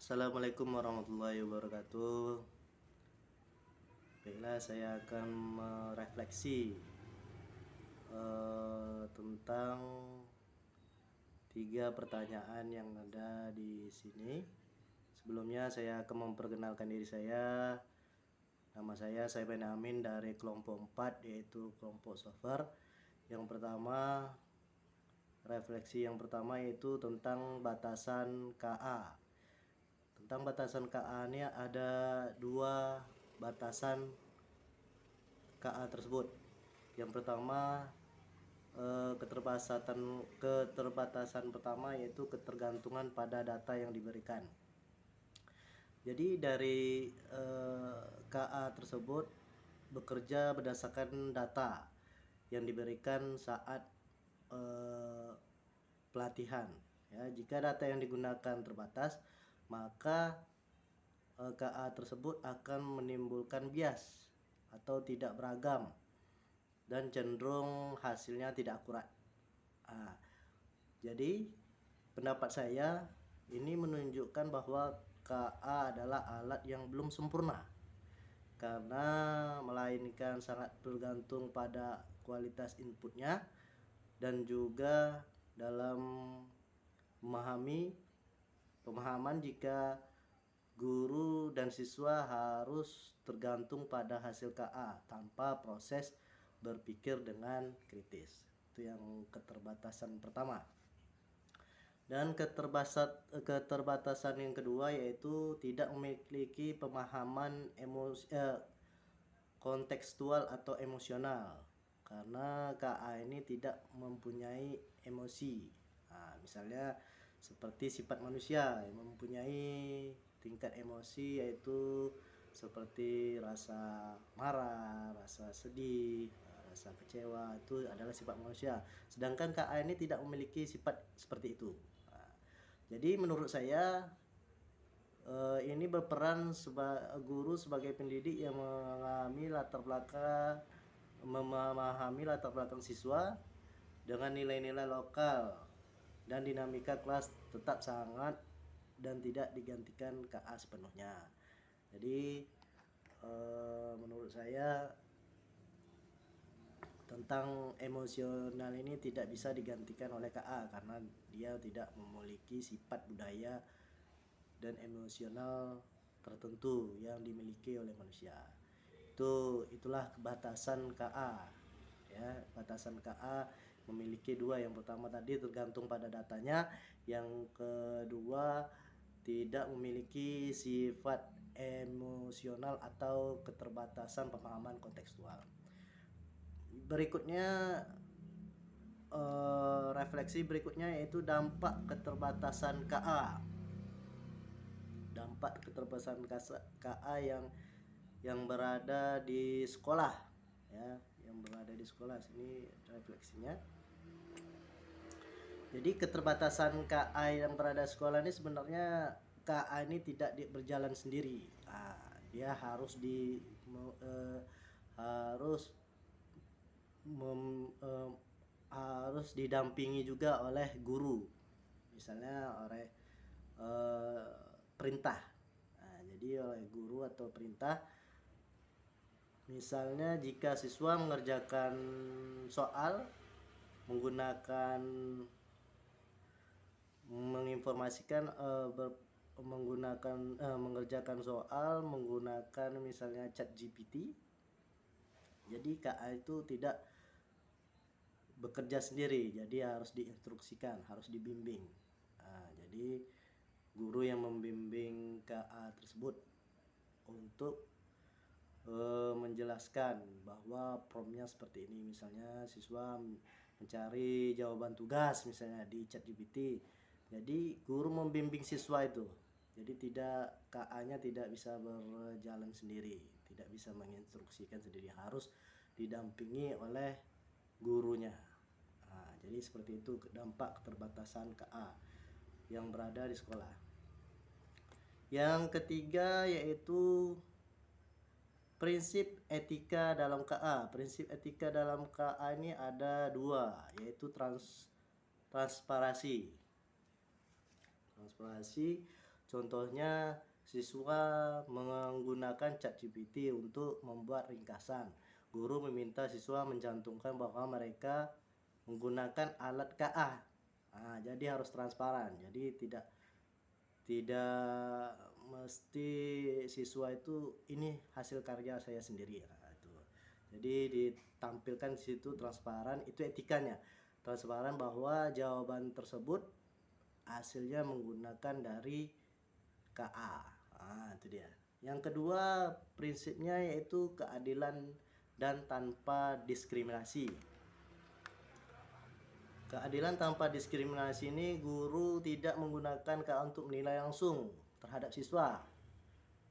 Assalamualaikum warahmatullahi wabarakatuh. Baiklah, saya akan merefleksi tentang 3 pertanyaan yang ada di sini. Sebelumnya saya akan memperkenalkan diri saya. Nama saya Benyamin dari kelompok 4, yaitu kelompok software. Yang pertama, refleksi yang pertama yaitu tentang batasan KA. Tentang batasan KA ini ada 2 batasan KA tersebut. Yang pertama, keterbatasan pertama yaitu ketergantungan pada data yang diberikan. Jadi dari KA tersebut bekerja berdasarkan data yang diberikan saat pelatihan. Ya, jika data yang digunakan terbatas, maka KA tersebut akan menimbulkan bias atau tidak beragam dan cenderung hasilnya tidak akurat. Jadi pendapat saya ini menunjukkan bahwa KA adalah alat yang belum sempurna karena melainkan sangat bergantung pada kualitas inputnya dan juga dalam pemahaman jika guru dan siswa harus tergantung pada hasil KA tanpa proses berpikir dengan kritis. Itu yang keterbatasan pertama. Dan keterbatasan yang kedua yaitu tidak memiliki pemahaman kontekstual atau emosional, karena KA ini tidak mempunyai emosi. Misalnya seperti sifat manusia yang mempunyai tingkat emosi, yaitu seperti rasa marah, rasa sedih, rasa kecewa, itu adalah sifat manusia. Sedangkan KA ini tidak memiliki sifat seperti itu. Jadi menurut saya ini berperan guru sebagai pendidik yang memahami latar belakang siswa dengan nilai-nilai lokal dan dinamika kelas tetap sangat dan tidak digantikan KA sepenuhnya. Jadi menurut saya tentang emosional ini tidak bisa digantikan oleh KA karena dia tidak memiliki sifat budaya dan emosional tertentu yang dimiliki oleh manusia. Itulah batasan KA. Ya, batasan KA memiliki 2. Yang pertama tadi tergantung pada datanya, yang kedua tidak memiliki sifat emosional atau keterbatasan pemahaman kontekstual. Berikutnya, refleksi berikutnya yaitu dampak keterbatasan KA. Dampak keterbatasan KA yang berada di sekolah, ya, yang berada di sekolah. Sini refleksinya. Jadi keterbatasan KA yang berada di sekolah ini sebenarnya KA ini tidak berjalan sendiri. Dia harus harus didampingi juga oleh guru, misalnya oleh perintah. Jadi oleh guru atau perintah. Misalnya jika siswa mengerjakan soal mengerjakan soal menggunakan misalnya ChatGPT. Jadi KA itu tidak bekerja sendiri, jadi harus diinstruksikan, harus dibimbing. Jadi guru yang membimbing KA tersebut untuk menjelaskan bahwa promnya seperti ini. Misalnya siswa mencari jawaban tugas misalnya di ChatGPT. Jadi guru membimbing siswa itu. Jadi KA-nya tidak bisa berjalan sendiri, tidak bisa menginstruksikan sendiri, harus didampingi oleh gurunya. Jadi seperti itu dampak keterbatasan KA yang berada di sekolah. Yang ketiga yaitu prinsip etika dalam KA. Prinsip etika dalam KA ini ada 2, yaitu transparansi. Contohnya siswa menggunakan ChatGPT untuk membuat ringkasan. Guru meminta siswa mencantumkan bahwa mereka menggunakan alat KA. Nah, jadi harus transparan. Jadi tidak mesti siswa itu ini hasil karya saya sendiri. Nah, itu. Jadi ditampilkan di situ transparan, itu etikanya. Transparan bahwa jawaban tersebut hasilnya menggunakan dari KA. Nah, itu dia. Yang kedua, prinsipnya yaitu keadilan dan tanpa diskriminasi. Keadilan tanpa diskriminasi ini, guru tidak menggunakan KA untuk menilai langsung terhadap siswa.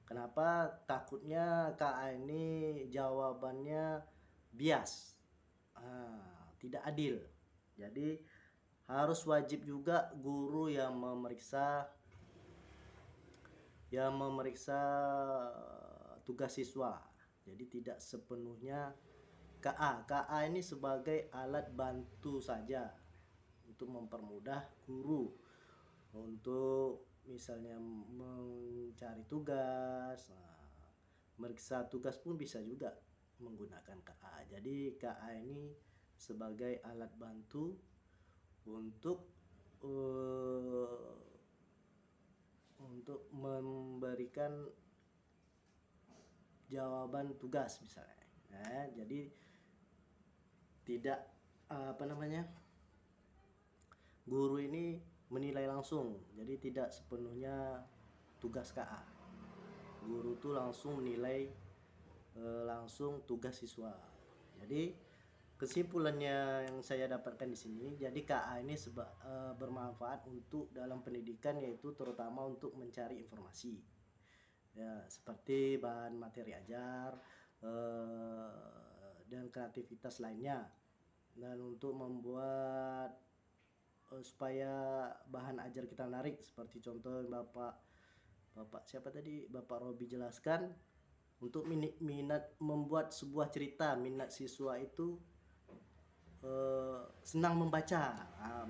Kenapa? Takutnya KA ini jawabannya bias, tidak adil. Jadi harus wajib juga guru yang memeriksa tugas siswa. Jadi tidak sepenuhnya KA. KA ini sebagai alat bantu saja untuk mempermudah guru untuk misalnya mencari tugas, meriksa tugas pun bisa juga menggunakan KA. Jadi KA ini sebagai alat bantu untuk memberikan jawaban tugas misalnya. Jadi tidak guru ini menilai langsung, jadi tidak sepenuhnya tugas KA. Guru itu langsung menilai langsung tugas siswa. Jadi kesimpulannya yang saya dapatkan di sini, jadi KA ini bermanfaat untuk dalam pendidikan, yaitu terutama untuk mencari informasi. Ya, seperti bahan materi ajar dan kreativitas lainnya. Dan untuk membuat supaya bahan ajar kita menarik, seperti contoh Bapak siapa tadi, Bapak Robi jelaskan, untuk minat membuat sebuah cerita, minat siswa itu senang membaca,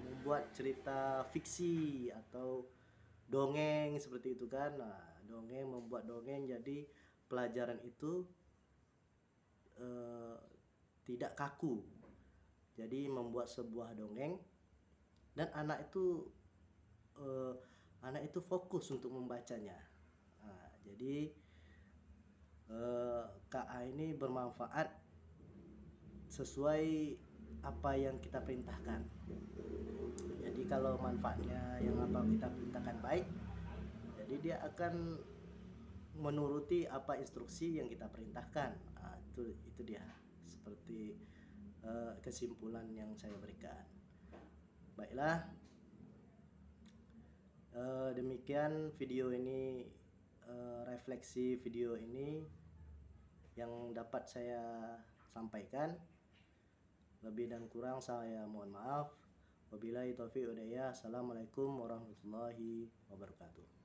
membuat cerita fiksi atau dongeng seperti itu kan. Dongeng, membuat dongeng, jadi pelajaran itu tidak kaku. Jadi membuat sebuah dongeng dan anak itu fokus untuk membacanya. Jadi KA ini bermanfaat sesuai apa yang kita perintahkan. Jadi kalau manfaatnya yang apa kita perintahkan baik, jadi dia akan menuruti apa instruksi yang kita perintahkan. Itu dia, seperti kesimpulan yang saya berikan. Baiklah, demikian video ini, refleksi video ini yang dapat saya sampaikan. Lebih dan kurang saya mohon maaf. Wabillahi taufiq wal hidayah. Assalamualaikum warahmatullahi wabarakatuh.